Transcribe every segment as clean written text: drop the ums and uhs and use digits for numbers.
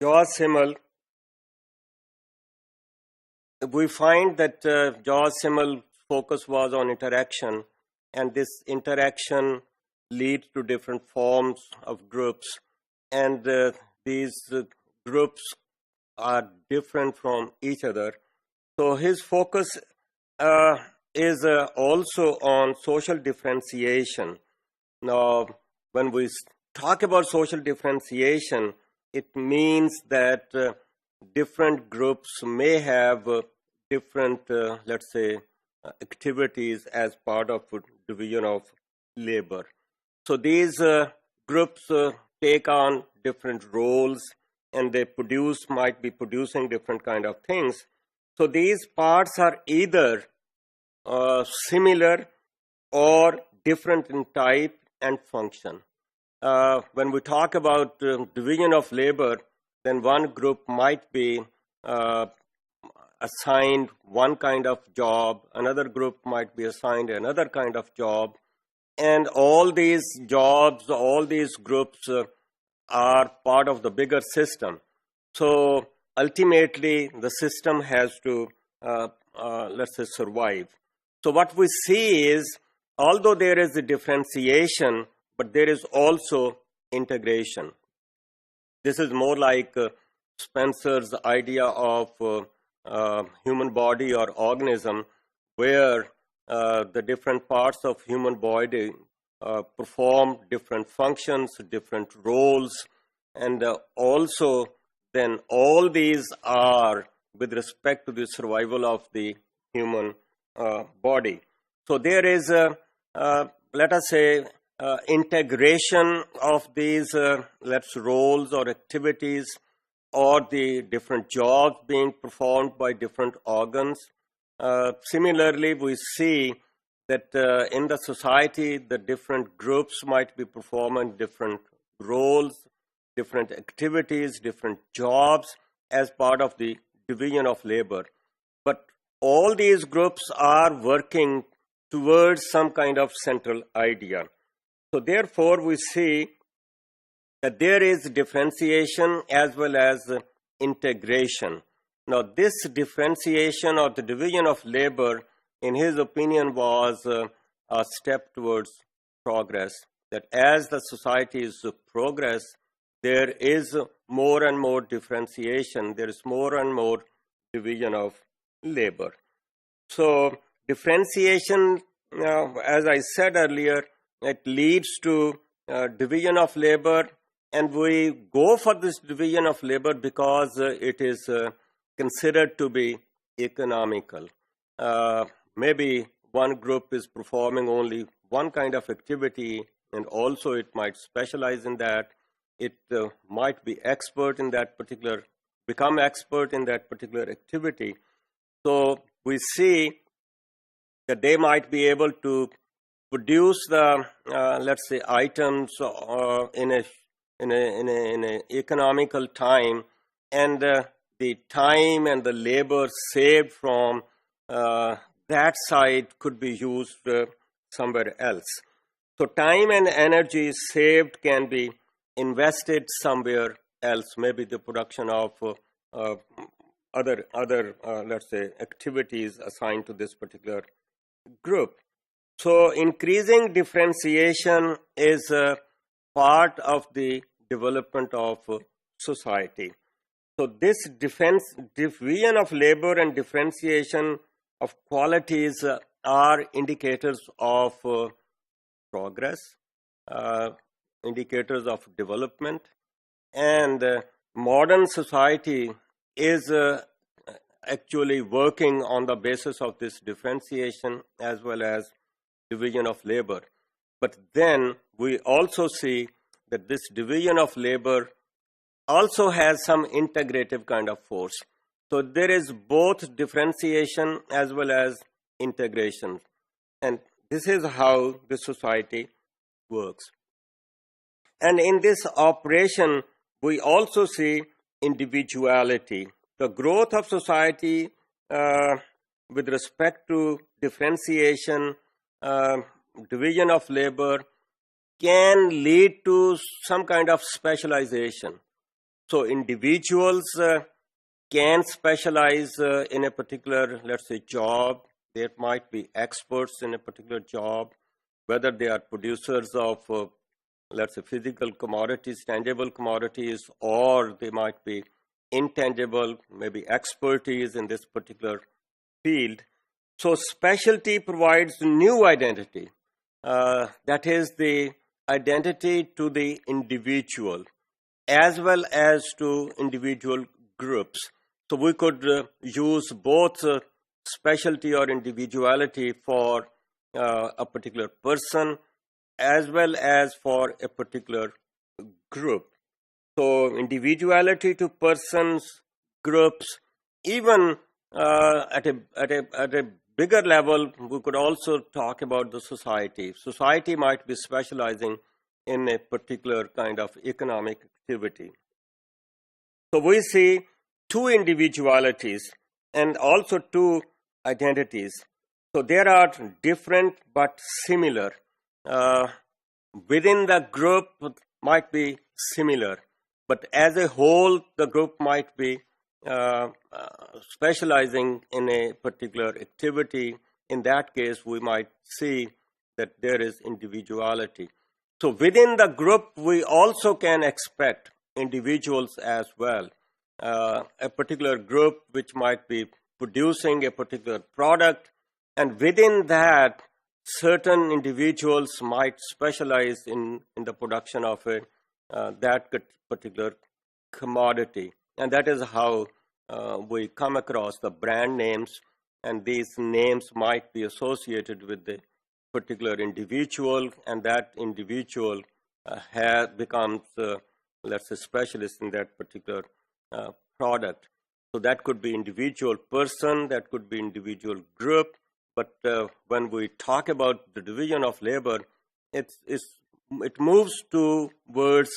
George Simmel, we find that George Simmel's focus was on interaction, and this interaction leads to different forms of groups, and these groups are different from each other. So his focus uh, is also on social differentiation. Now, when we talk about social differentiation, it means that different groups may have different, let's say, activities as part of division of labor. So these groups take on different roles, and they might be producing different kind of things. So these parts are either similar or different in type and function. When we talk about division of labor, then one group might be assigned one kind of job, another group might be assigned another kind of job, and all these jobs, all these groups are part of the bigger system. So ultimately, the system has to, let's say, survive. So what we see is, although there is a differentiation, but there is also integration. This is more like Spencer's idea of human body or organism, where the different parts of human body perform different functions, different roles, and also then all these are with respect to the survival of the human body. So there is let us say, integration of these roles or activities, or the different jobs being performed by different organs. Similarly, we see that in the society, the different groups might be performing different roles, different activities, different jobs as part of the division of labor. But all these groups are working towards some kind of central idea. So therefore, we see that there is differentiation as well as integration. Now, this differentiation or the division of labor, in his opinion, was a step towards progress. That as the societies progress, there is more and more differentiation, there is more and more division of labor. So differentiation, as I said earlier, it leads to division of labor, and we go for this division of labor because it is considered to be economical. Maybe one group is performing only one kind of activity, and also it might specialize in that. It might be expert in that particular, become expert in that particular activity. So we see that they might be able to produce the, let's say, items in a economical time, and the time and the labor saved from that side could be used somewhere else. So time and energy saved can be invested somewhere else, maybe the production of other let's say, activities assigned to this particular group. So increasing differentiation is a part of the development of society. So this division of labor and differentiation of qualities are indicators of progress, indicators of development, and modern society is actually working on the basis of this differentiation as well as division of labor. But then we also see that this division of labor also has some integrative kind of force. So there is both differentiation as well as integration. And this is how the society works. And in this operation, we also see individuality. The growth of society with respect to differentiation, division of labor, can lead to some kind of specialization. So individuals can specialize in a particular, let's say, job. There might be experts in a particular job, whether they are producers of, let's say, physical commodities, tangible commodities, or they might be intangible, maybe expertise in this particular field. So specialty provides new identity. That is the identity to the individual as well as to individual groups. So we could use both specialty or individuality for a particular person as well as for a particular group. So individuality to persons, groups, even at a bigger level, we could also talk about the society. Society might be specializing in a particular kind of economic activity. So we see two individualities and also two identities. So there are different but similar. Within the group might be similar, but as a whole, the group might be specializing in a particular activity. In that case, we might see that there is individuality. So within the group, we also can expect individuals as well. A particular group which might be producing a particular product, and within that, certain individuals might specialize in the production of that particular commodity. And that is how we come across the brand names, and these names might be associated with the particular individual, and that individual becomes, let's say, specialist in that particular product. So that could be individual person, that could be individual group, but when we talk about the division of labor, it moves towards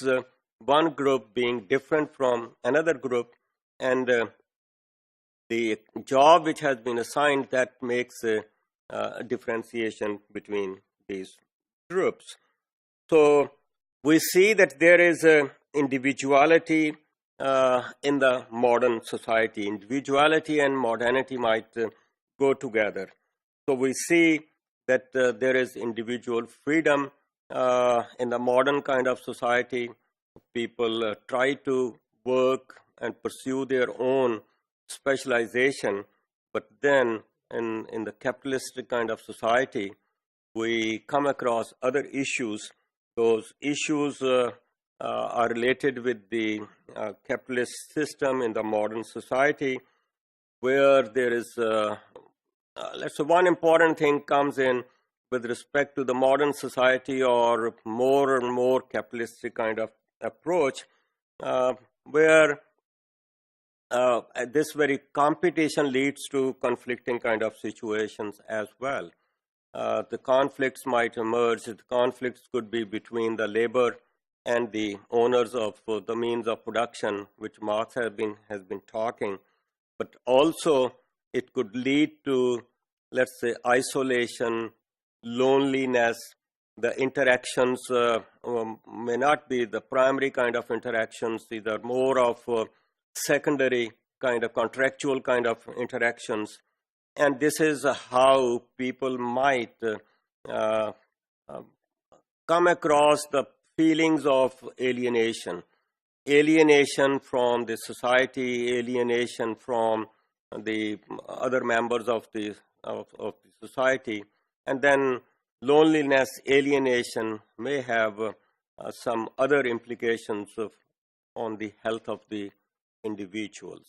one group being different from another group, and the job which has been assigned, that makes a differentiation between these groups. So we see that there is individuality in the modern society. Individuality and modernity might go together. So we see that there is individual freedom in the modern kind of society. People try to work and pursue their own specialization, but then in the capitalistic kind of society, we come across other issues. Those issues are related with the capitalist system in the modern society, where there is, let's say, one important thing comes in with respect to the modern society, or more and more capitalistic kind of approach, where this very competition leads to conflicting kind of situations as well. The conflicts might emerge. The conflicts could be between the labor and the owners of the means of production, which Marx has been talking, but also it could lead to, let's say, isolation, loneliness. The interactions may not be the primary kind of interactions. These are more of secondary kind of contractual kind of interactions, and this is how people might come across the feelings of alienation from the society, alienation from the other members of the society, and then loneliness, alienation may have some other implications on the health of the individuals.